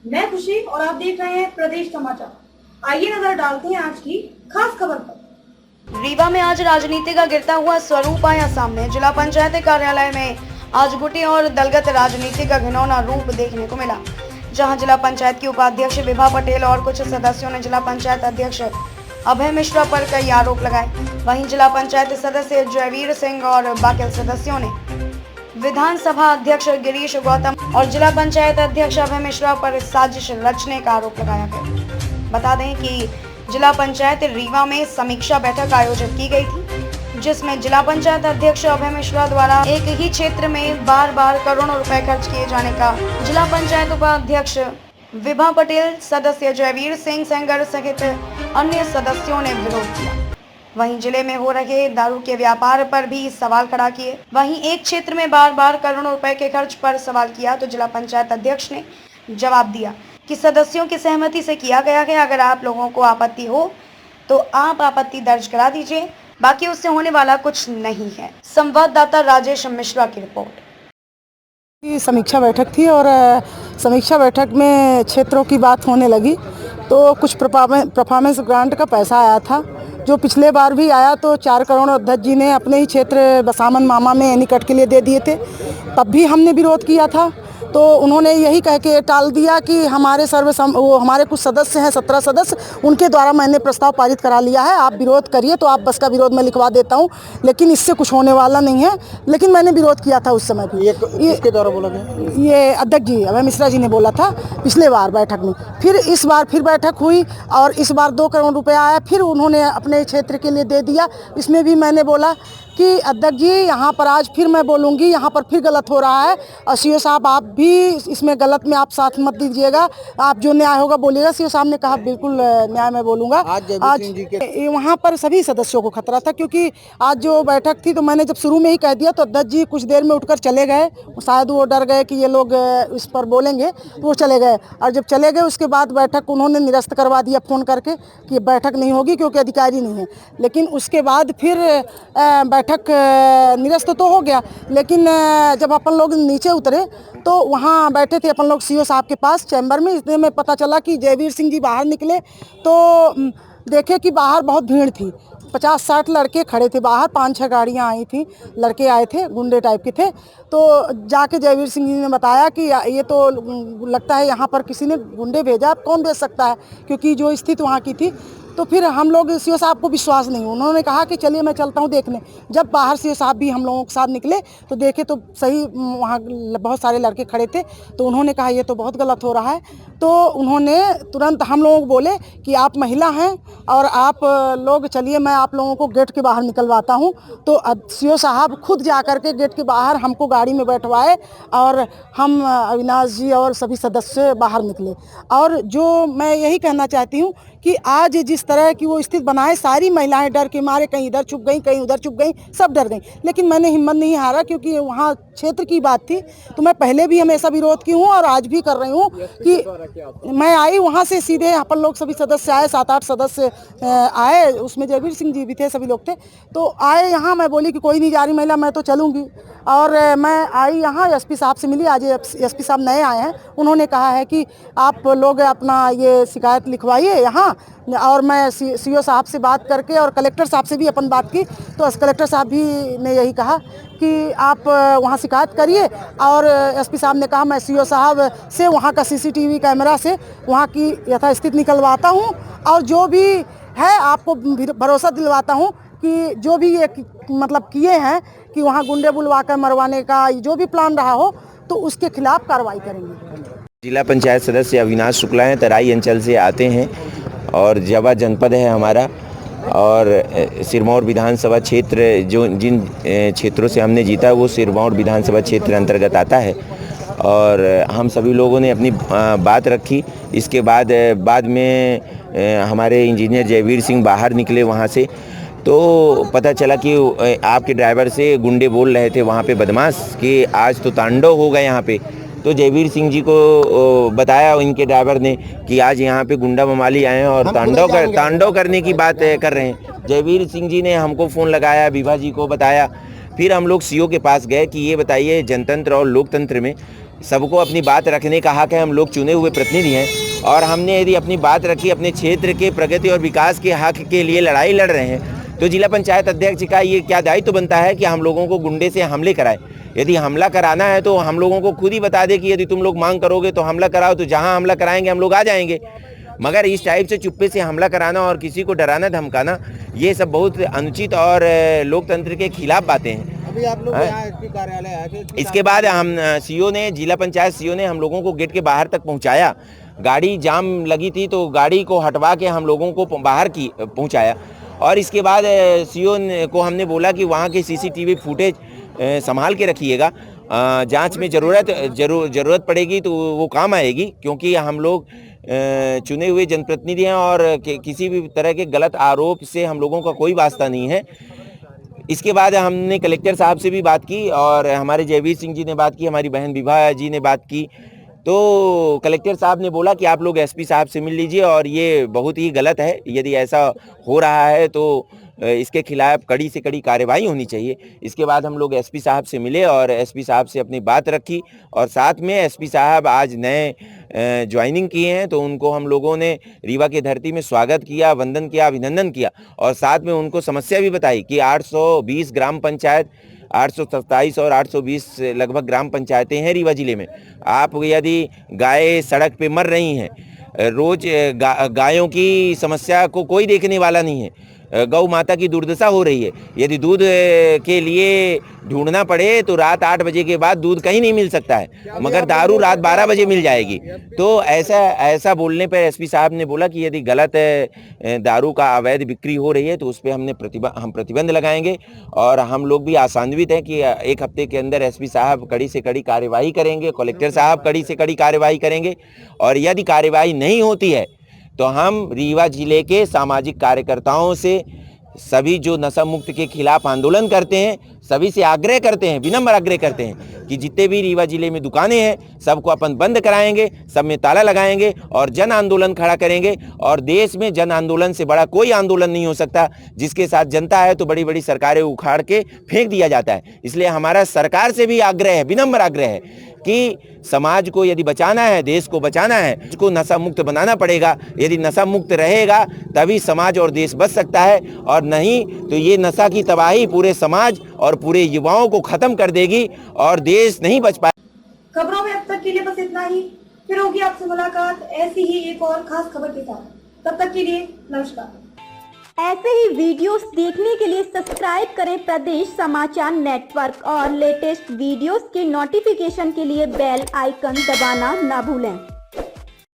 मैं खुशी और आप देख रहे हैं प्रदेश समाचार। आइए नजर डालते हैं आज की खास खबर पर। रीवा में आज राजनीति का गिरता हुआ स्वरूप आया सामने। जिला पंचायत कार्यालय में आज गुटी और दलगत राजनीति का घिनौना रूप देखने को मिला, जहां जिला पंचायत की उपाध्यक्ष विभा पटेल और कुछ सदस्यों ने जिला पंचायत अध्यक्ष अभय मिश्रा पर कई आरोप लगाए। वहीं जिला पंचायत सदस्य जयवीर सिंह और बाकी सदस्यों ने विधानसभा अध्यक्ष गिरीश गौतम और जिला पंचायत अध्यक्ष अभय मिश्रा पर साजिश रचने का आरोप लगाया गया। बता दें कि जिला पंचायत रीवा में समीक्षा बैठक आयोजित की गई थी, जिसमें जिला पंचायत अध्यक्ष अभय मिश्रा द्वारा एक ही क्षेत्र में बार बार करोड़ों रुपए खर्च किए जाने का जिला पंचायत उपाध्यक्ष विभा पटेल, सदस्य जयवीर सिंह सेंगर सहित अन्य सदस्यों ने विरोध किया। वहीं जिले में हो रहे दारू के व्यापार पर भी सवाल खड़ा किए। वहीं एक क्षेत्र में बार बार करोड़ों रुपए के खर्च पर सवाल किया तो जिला पंचायत अध्यक्ष ने जवाब दिया कि सदस्यों की सहमति से किया गया है। अगर आप लोगों को आपत्ति हो तो आप आपत्ति दर्ज करा दीजिए, बाकी उससे होने वाला कुछ नहीं है। संवाददाता राजेश मिश्रा की रिपोर्ट। समीक्षा बैठक थी और समीक्षा बैठक में क्षेत्रों की बात होने लगी तो कुछ परफॉर्मेंस ग्रांट का पैसा आया था, जो पिछले बार भी आया तो 4 करोड़ अध्यक्ष जी ने अपने ही क्षेत्र बसामन मामा में एनीकट के लिए दे दिए थे। तब भी हमने विरोध किया था तो उन्होंने यही कह के टाल दिया कि हमारे कुछ सदस्य हैं, 17 सदस्य, उनके द्वारा मैंने प्रस्ताव पारित करा लिया है, आप विरोध करिए तो आप बस का विरोध मैं लिखवा देता हूं, लेकिन इससे कुछ होने वाला नहीं है। लेकिन मैंने विरोध किया था उस समय भी। किसके द्वारा बोला गया? ये अध्यक्ष जी अभय मिश्रा जी ने बोला था पिछले बार बैठक में। फिर इस बार फिर बैठक हुई और इस बार 2 करोड़ रुपया आया, फिर उन्होंने अपने क्षेत्र के लिए दे दिया। इसमें भी मैंने बोला कि अध्यक्ष जी यहाँ पर आज फिर मैं बोलूँगी, यहाँ पर फिर गलत हो रहा है और सीओ साहब आप भी इसमें गलत में आप साथ मत दीजिएगा, आप जो न्याय होगा बोलिएगा। सीओ साहब ने कहा बिल्कुल न्याय मैं बोलूँगा। आज वहाँ पर सभी सदस्यों को खतरा था, क्योंकि आज जो बैठक थी तो मैंने जब शुरू में ही कह दिया तो अध्यक्ष जी कुछ देर में उठकर चले गए। शायद वो डर गए कि ये लोग इस पर बोलेंगे तो वो चले गए, और जब चले गए उसके बाद बैठक उन्होंने निरस्त करवा दिया फ़ोन करके कि बैठक नहीं होगी क्योंकि अधिकारी नहीं है। लेकिन उसके बाद फिर बैठक निरस्त तो हो गया, लेकिन जब अपन लोग नीचे उतरे तो वहाँ बैठे थे अपन लोग सीओ साहब के पास चैम्बर में। इसलिए में पता चला कि जयवीर सिंह जी बाहर निकले तो देखे कि बाहर बहुत भीड़ थी, 50-60 लड़के खड़े थे बाहर, 5-6 गाड़ियाँ आई थी, लड़के आए थे, गुंडे टाइप के थे। तो जाके जयवीर सिंह जी ने बताया कि ये तो लगता है यहाँ पर किसी ने गुंडे भेजा, कौन भेज सकता है, क्योंकि जो स्थिति वहाँ की थी। तो फिर हम लोग सीओ साहब को विश्वास नहीं, उन्होंने कहा कि चलिए मैं चलता हूँ देखने। जब बाहर सीओ साहब भी हम लोगों के साथ निकले तो देखे तो सही वहाँ बहुत सारे लड़के खड़े थे। तो उन्होंने कहा ये तो बहुत गलत हो रहा है। तो उन्होंने तुरंत हम लोगों को बोले कि आप महिला हैं और आप लोग चलिए मैं आप लोगों को गेट के बाहर निकलवाता हूँ। तो सीओ साहब खुद जा कर के गेट के बाहर हमको गाड़ी में बैठवाए और हम अविनाश जी और सभी सदस्य बाहर निकले। और जो मैं यही कहना चाहती हूँ कि आज जिस तरह की वो स्थिति बनाए, सारी महिलाएं डर के मारे कहीं इधर छुप गई, कहीं उधर छुप गई, सब डर गई। लेकिन मैंने हिम्मत नहीं हारा, क्योंकि वहाँ क्षेत्र की बात थी। तो मैं पहले भी हमेशा विरोध की हूँ और आज भी कर रही हूँ कि मैं आई वहाँ से सीधे अपन लोग सभी सदस्य आए, 7-8 सदस्य आए, उसमें जयवीर सिंह जी भी थे, सभी लोग थे। तो आए यहाँ, मैं बोली कि कोई नहीं जा रही महिला, मैं तो चलूँगी। और मैं आई यहाँ एसपी साहब से मिली। आज एसपी साहब नए आए हैं, उन्होंने कहा है कि आप लोग अपना ये शिकायत लिखवाइए यहाँ। और मैं सीओ साहब से बात करके और कलेक्टर साहब से भी अपन बात की तो कलेक्टर साहब भी ने यही कहा कि आप वहाँ शिकायत करिए। और एसपी साहब ने कहा मैं सीओ साहब से वहाँ का सीसीटीवी कैमरा से वहाँ की यथास्थिति निकलवाता हूँ और जो भी है आपको भरोसा दिलवाता हूँ कि जो भी ये मतलब किए हैं कि वहाँ गुंडे बुलवा कर मरवाने का जो भी प्लान रहा हो तो उसके खिलाफ कार्रवाई करेंगे। जिला पंचायत सदस्य अविनाश शुक्ला हैं, तराई अंचल से आते हैं और जवा जनपद है हमारा। और सिरमौर विधानसभा क्षेत्र जो जिन क्षेत्रों से हमने जीता वो सिरमौर विधानसभा क्षेत्र अंतर्गत आता है। और हम सभी लोगों ने अपनी बात रखी। इसके बाद में हमारे इंजीनियर जयवीर सिंह बाहर निकले वहाँ से, तो पता चला कि आपके ड्राइवर से गुंडे बोल रहे थे वहाँ पे बदमाश कि आज तो तांडव होगा यहाँ पे। तो जयवीर सिंह जी को बताया इनके ड्राइवर ने कि आज यहाँ पे गुंडा ममाली आए हैं और तांडव करने की बात कर रहे हैं। जयवीर सिंह जी ने हमको फ़ोन लगाया, विभा जी को बताया। फिर हम लोग सीओ के पास गए कि ये बताइए जनतंत्र और लोकतंत्र में सबको अपनी बात रखने का हक है। हम लोग चुने हुए प्रतिनिधि हैं और हमने यदि अपनी बात रखी, अपने क्षेत्र के प्रगति और विकास के हक के लिए लड़ाई लड़ रहे हैं, तो जिला पंचायत अध्यक्ष का ये क्या दायित्व बनता है कि हम लोगों को गुंडे से हमले कराए। यदि हमला कराना है तो हम लोगों को खुद ही बता दे कि यदि तुम लोग मांग करोगे तो हमला कराओ, तो जहां हमला कराएंगे हम लोग आ जाएंगे। मगर इस टाइप से चुप्पे से हमला कराना और किसी को डराना धमकाना, ये सब बहुत अनुचित और लोकतंत्र के खिलाफ बातें हैं। अभी आप लोग यहाँ एसपी कार्यालय आए थे, इसके बाद हम सीओ ने, जिला पंचायत सीओ ने हम लोगों को गेट के बाहर तक पहुंचाया। गाड़ी जाम लगी थी तो गाड़ी को हटवा के हम लोगों को बाहर की पहुंचाया। और इसके बाद सीओ को हमने बोला कि वहाँ के सीसीटीवी फुटेज संभाल के रखिएगा, जांच में ज़रूरत पड़ेगी तो वो काम आएगी, क्योंकि हम लोग चुने हुए जनप्रतिनिधि हैं और किसी भी तरह के गलत आरोप से हम लोगों का कोई वास्ता नहीं है। इसके बाद हमने कलेक्टर साहब से भी बात की और हमारे जयवीर सिंह जी ने बात की, हमारी बहन विभा जी ने बात की। तो कलेक्टर साहब ने बोला कि आप लोग एसपी साहब से मिल लीजिए और ये बहुत ही गलत है, यदि ऐसा हो रहा है तो इसके खिलाफ कड़ी से कड़ी कार्रवाई होनी चाहिए। इसके बाद हम लोग एसपी साहब से मिले और एसपी साहब से अपनी बात रखी और साथ में एसपी साहब आज नए ज्वाइनिंग किए हैं, तो उनको हम लोगों ने रीवा की धरती में स्वागत किया, वंदन किया, अभिनंदन किया और साथ में उनको समस्या भी बताई कि 820 ग्राम पंचायत, 827 और 820 लगभग ग्राम पंचायतें हैं रीवा जिले में। आप यदि गाय सड़क पे मर रही हैं, रोज गायों की समस्या को कोई देखने वाला नहीं है, गौ माता की दुर्दशा हो रही है, यदि दूध के लिए ढूंढना पड़े तो रात 8 बजे के बाद दूध कहीं नहीं मिल सकता है, मगर दारू रात 12 बजे मिल जाएगी। तो ऐसा बोलने पर एसपी साहब ने बोला कि यदि गलत दारू का अवैध बिक्री हो रही है तो उस पर हम प्रतिबंध लगाएंगे और हम लोग भी आशान्वित हैं कि 1 हफ्ते के अंदर एसपी साहब कड़ी से कड़ी कार्यवाही करेंगे, कलेक्टर साहब कड़ी से कड़ी कार्यवाही करेंगे और यदि कार्यवाही नहीं होती है तो हम रीवा जिले के सामाजिक कार्यकर्ताओं से, सभी जो नशा मुक्त के खिलाफ आंदोलन करते हैं, सभी से आग्रह करते हैं, विनम्र आग्रह करते हैं कि जितने भी रीवा जिले में दुकानें हैं सबको अपन बंद कराएंगे, सब में ताला लगाएंगे और जन आंदोलन खड़ा करेंगे। और देश में जन आंदोलन से बड़ा कोई आंदोलन नहीं हो सकता, जिसके साथ जनता है तो बड़ी बड़ी सरकारें उखाड़ के फेंक दिया जाता है। इसलिए हमारा सरकार से भी आग्रह है, विनम्र आग्रह है कि समाज को यदि बचाना है, देश को बचाना है, उसको नशा मुक्त बनाना पड़ेगा। यदि नशा मुक्त रहेगा तभी समाज और देश बच सकता है, और नहीं तो ये नशा की तबाही पूरे समाज और पूरे युवाओं को खत्म कर देगी और देश नहीं बच पाए। खबरों में अब तक के लिए बस इतना ही, फिर होगी आपसे मुलाकात ऐसी ही एक और खास खबर के साथ। तब तक के लिए नमस्कार। ऐसे ही वीडियोस देखने के लिए सब्सक्राइब करें प्रदेश समाचार नेटवर्क और लेटेस्ट वीडियोस के नोटिफिकेशन के लिए बेल आइकन दबाना ना भूलें।